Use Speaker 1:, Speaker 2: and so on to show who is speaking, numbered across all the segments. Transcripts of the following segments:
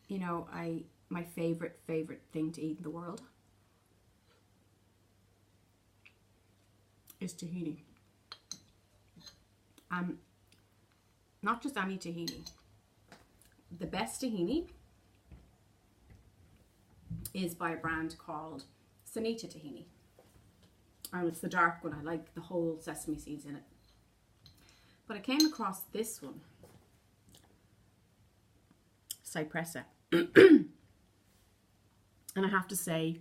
Speaker 1: You know, my favorite thing to eat in the world is tahini. Not just any tahini. The best tahini is by a brand called Sanita Tahini. And it's the dark one. I like the whole sesame seeds in it. But I came across this one, Cypressa. And I have to say,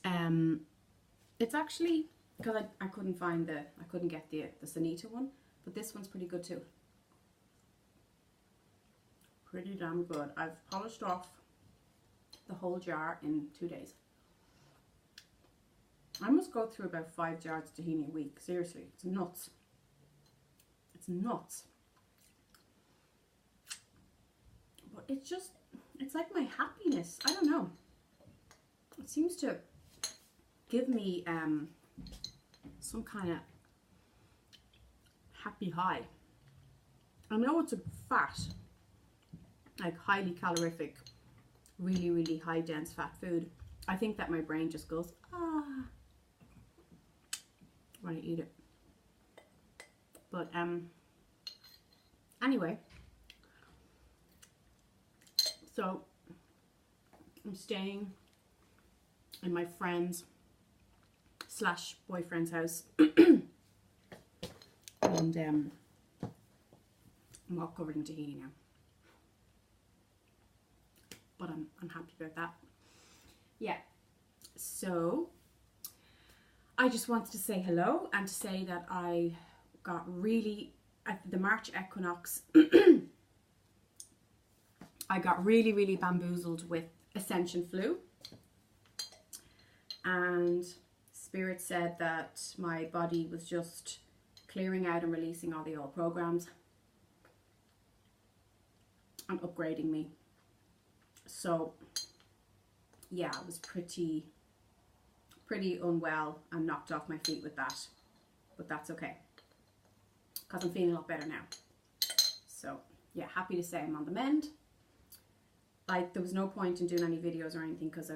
Speaker 1: it's actually, because I couldn't get the Sanita one, but this one's pretty good too. Pretty damn good. I've polished off the whole jar in 2 days. I must go through about 5 jars of tahini a week. Seriously, it's nuts. It's nuts. But it's like my happiness. I don't know. It seems to give me some kind of happy high. I know it's a fat, like highly calorific, really, really high dense fat food. I think that my brain just goes, ah, when I eat it. But anyway, so I'm staying in my friend's / boyfriend's house and I'm all covered in tahini now. But I'm happy about that. Yeah, so I just wanted to say hello and to say that I got really, at the March equinox, I got really, really bamboozled with Ascension Flu. And Spirit said that my body was just clearing out and releasing all the old programs and upgrading me. So yeah, I was pretty unwell and knocked off my feet with that, but that's okay because I'm feeling a lot better now. So yeah, happy to say I'm on the mend. Like, there was no point in doing any videos or anything because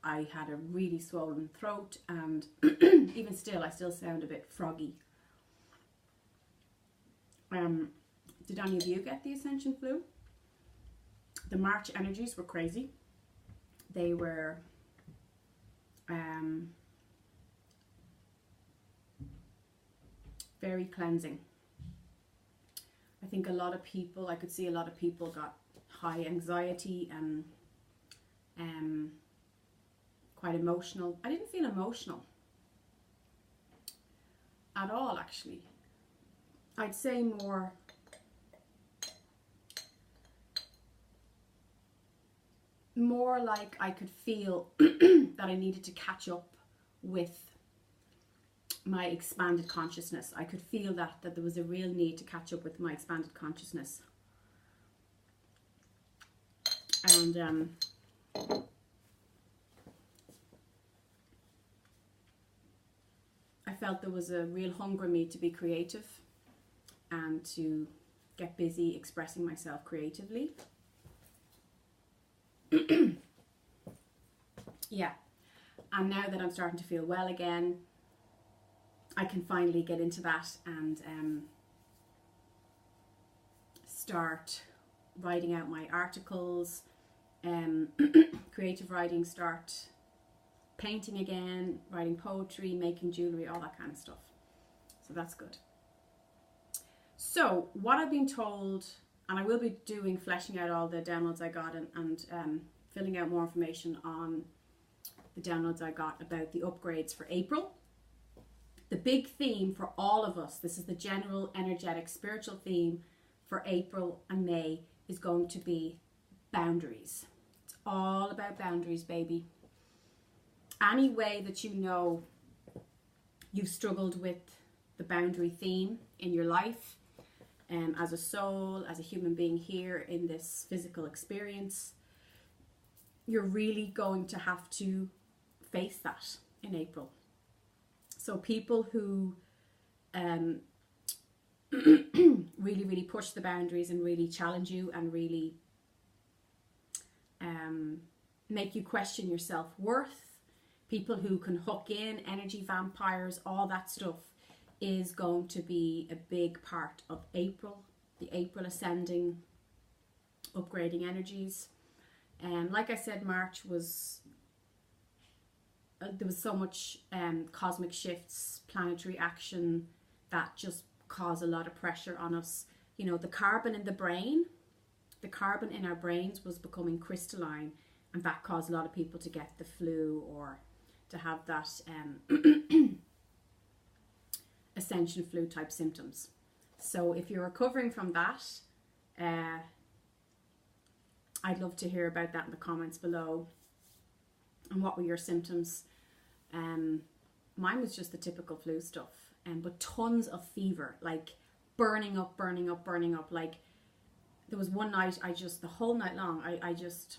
Speaker 1: I had a really swollen throat, and even still, I still sound a bit froggy. Did any of you get the Ascension Flu? The March energies were crazy. They were very cleansing. I think a lot of people, I could see a lot of people got high anxiety and quite emotional. I didn't feel emotional at all, actually. I'd say more like I could feel that I needed to catch up with my expanded consciousness. I could feel that there was a real need to catch up with my expanded consciousness. And I felt there was a real hunger in me to be creative and to get busy expressing myself creatively. Yeah, and now that I'm starting to feel well again, I can finally get into that and start writing out my articles, creative writing, start painting again, writing poetry, making jewellery, all that kind of stuff. So that's good. So what I've been told, and I will be fleshing out all the downloads I got and filling out more information on the downloads I got about the upgrades for April. The big theme for all of us, this is the general energetic spiritual theme for April and May, is going to be boundaries. It's all about boundaries, baby. Any way that you know you've struggled with the boundary theme in your life, as a soul, as a human being here in this physical experience, you're really going to have to face that in April. So people who really, really push the boundaries and really challenge you and really make you question your self-worth. People who can hook in, energy vampires, all that stuff is going to be a big part of April, the April ascending, upgrading energies. And like I said, March was, there was so much cosmic shifts, planetary action that just caused a lot of pressure on us. You know, the carbon in the brain, the carbon in our brains was becoming crystalline, and that caused a lot of people to get the flu or to have that ascension flu type symptoms. So if you're recovering from that, I'd love to hear about that in the comments below. And what were your symptoms? Mine was just the typical flu stuff, but tons of fever, like burning up, burning up, burning up. Like there was one night, the whole night long, I was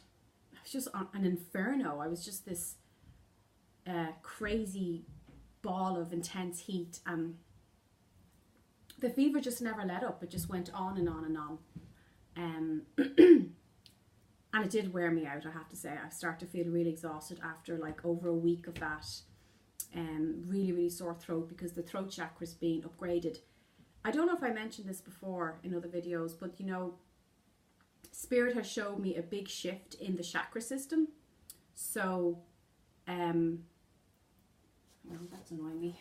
Speaker 1: just on an inferno. I was just this crazy ball of intense heat, and the fever just never let up. It just went on and on and on. And it did wear me out, I have to say. I started to feel really exhausted after like over a week of that. Really, really sore throat because the throat chakra is being upgraded. I don't know if I mentioned this before in other videos, but you know, Spirit has showed me a big shift in the chakra system. So, oh, that's annoying me.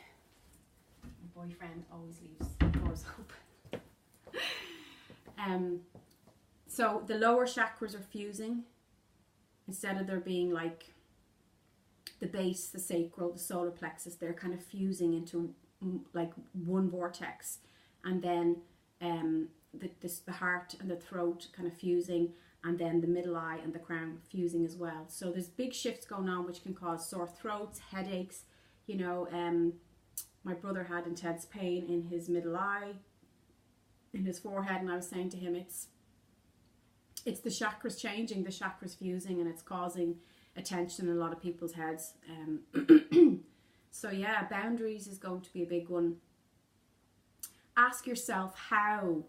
Speaker 1: My boyfriend always leaves the doors open. So the lower chakras are fusing. Instead of there being like the base, the sacral, the solar plexus, they're kind of fusing into like one vortex. And then the heart and the throat kind of fusing, and then the middle eye and the crown fusing as well. So there's big shifts going on which can cause sore throats, headaches. You know, my brother had intense pain in his middle eye, in his forehead, and I was saying to him, it's the chakras changing, the chakras fusing, and it's causing a tension in a lot of people's heads. So yeah, boundaries is going to be a big one. Ask yourself, how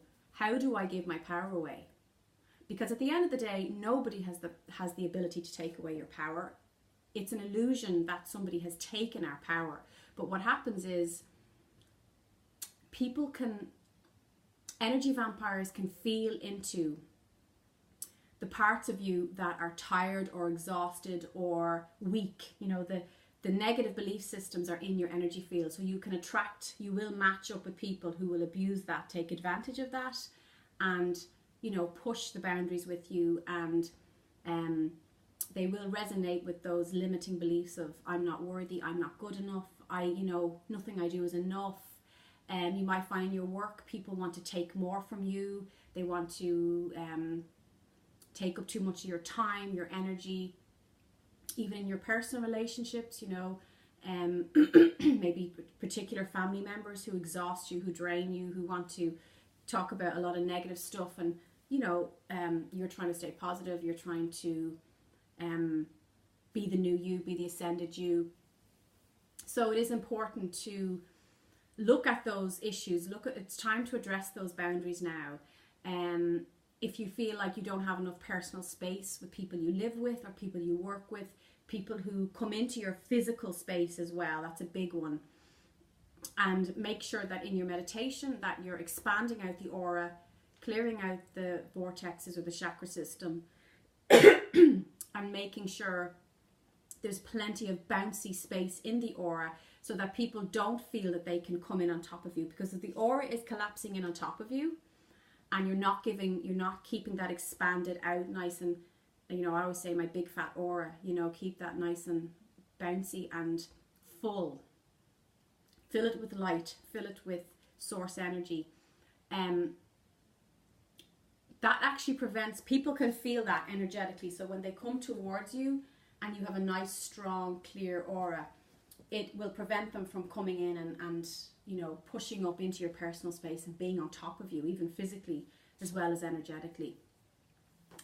Speaker 1: do I give my power away? Because at the end of the day, nobody has the ability to take away your power. It's an illusion that somebody has taken our power. But what happens is energy vampires can feel into the parts of you that are tired or exhausted or weak. You know, the negative belief systems are in your energy field. So you will match up with people who will abuse that, take advantage of that, and, you know, push the boundaries with you. And they will resonate with those limiting beliefs of, I'm not worthy, I'm not good enough, nothing I do is enough. You might find in your work, people want to take more from you. They want to take up too much of your time, your energy, even in your personal relationships, you know, maybe particular family members who exhaust you, who drain you, who want to talk about a lot of negative stuff. And, you know, you're trying to stay positive, you're trying to be the new you, be the ascended you. So it is important to look at those issues. It's time to address those boundaries now. If you feel like you don't have enough personal space with people you live with or people you work with, people who come into your physical space as well, that's a big one. And make sure that in your meditation that you're expanding out the aura, clearing out the vortexes or the chakra system, and making sure there's plenty of bouncy space in the aura so that people don't feel that they can come in on top of you. Because if the aura is collapsing in on top of you, and you're not keeping that expanded out nice and, you know, I always say my big fat aura, you know, keep that nice and bouncy and full. Fill it with light, fill it with source energy. That actually prevents, people can feel that energetically. So when they come towards you and you have a nice, strong, clear aura, it will prevent them from coming in and you know, pushing up into your personal space and being on top of you, even physically as well as energetically.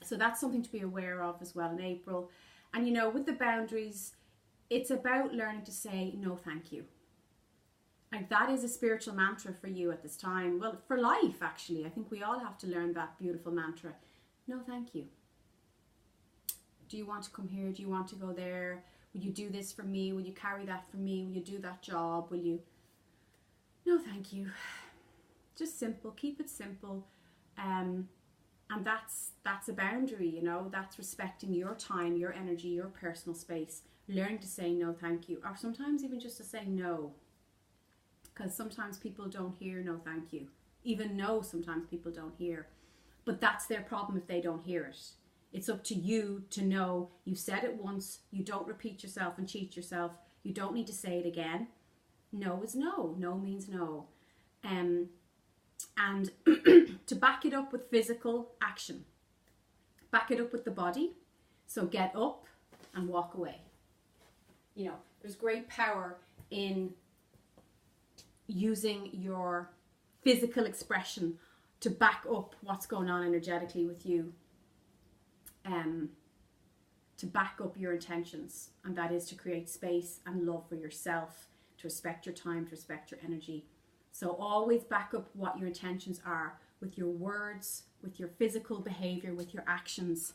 Speaker 1: So that's something to be aware of as well in April. And, you know, with the boundaries, it's about learning to say no thank you. Like that is a spiritual mantra for you at this time. Well, for life, actually. I think we all have to learn that beautiful mantra. No, thank you. Do you want to come here? Do you want to go there? Will you do this for me? Will you carry that for me? Will you do that job? Will you? No, thank you. Just simple. Keep it simple. And that's a boundary, you know. That's respecting your time, your energy, your personal space. Learn to say no, thank you. Or sometimes even just to say no. Because sometimes people don't hear no, thank you. Even no, sometimes people don't hear. But that's their problem if they don't hear it. It's up to you to know you said it once, you don't repeat yourself and cheat yourself, you don't need to say it again. No is no. No means no. And to back it up with physical action. Back it up with the body. So get up and walk away. You know, there's great power in using your physical expression to back up what's going on energetically with you. To back up your intentions, and that is to create space and love for yourself, to respect your time, to respect your energy. So always back up what your intentions are with your words, with your physical behavior, with your actions,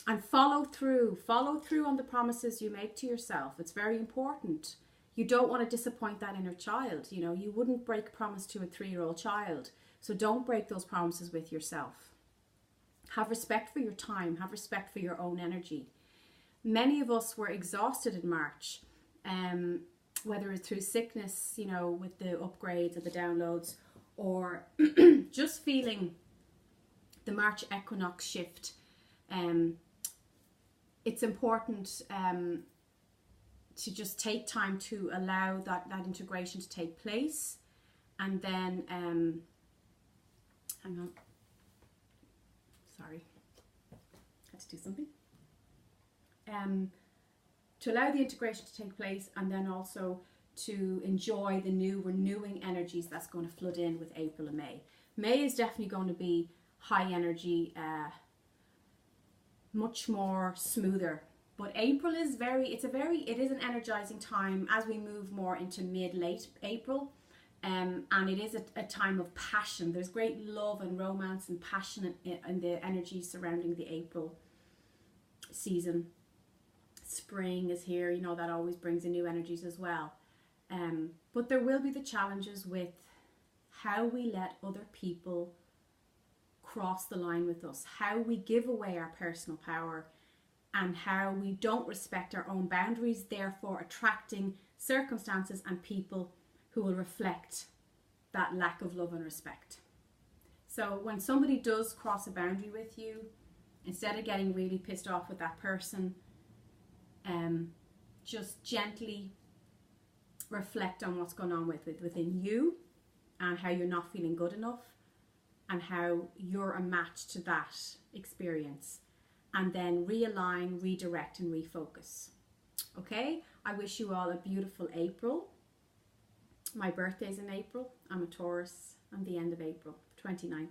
Speaker 1: and follow through on the promises you make to yourself. It's very important. You don't want to disappoint that inner child. You know, you wouldn't break a promise to a 3-year-old child, so don't break those promises with yourself. Have respect for your time. Have respect for your own energy. Many of us were exhausted in March, whether it's through sickness, you know, with the upgrades or the downloads, or just feeling the March equinox shift. It's important to just take time to allow that integration to take place. And then, hang on. Sorry, had to do something. To allow the integration to take place, and then also to enjoy the new renewing energies that's going to flood in with April and May. May is definitely going to be high energy, much more smoother. But April is it is an energizing time as we move more into mid-late April. And it is a time of passion. There's great love and romance and passion in the energy surrounding the April season. Spring is here, you know, that always brings in new energies as well. But there will be the challenges with how we let other people cross the line with us, how we give away our personal power, and how we don't respect our own boundaries, therefore attracting circumstances and people who will reflect that lack of love and respect. So when somebody does cross a boundary with you, instead of getting really pissed off with that person, just gently reflect on what's going on within you, and how you're not feeling good enough, and how you're a match to that experience, and then realign, redirect, and refocus. Okay, I wish you all a beautiful April. My birthday's in April. I'm a Taurus. I'm the end of April, 29th.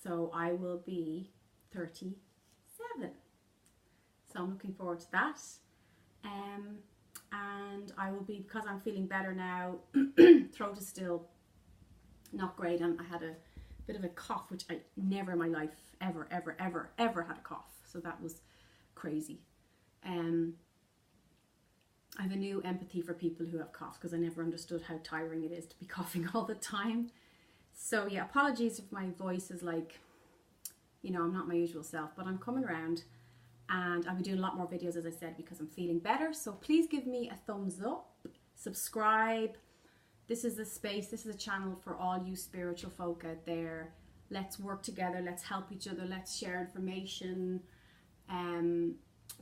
Speaker 1: So I will be 37. So I'm looking forward to that. And I will be, because I'm feeling better now, throat is still not great, and I had a bit of a cough, which I never in my life ever had a cough. So that was crazy. I have a new empathy for people who have coughs, because I never understood how tiring it is to be coughing all the time. So yeah, apologies if my voice is like, you know, I'm not my usual self, but I'm coming around, and I'll be doing a lot more videos, as I said, because I'm feeling better. So please give me a thumbs up, subscribe. This is the space, this is a channel for all you spiritual folk out there. Let's work together, let's help each other, let's share information,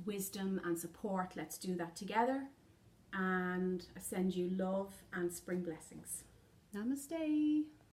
Speaker 1: wisdom and support. Let's do that together. And I send you love and spring blessings. Namaste.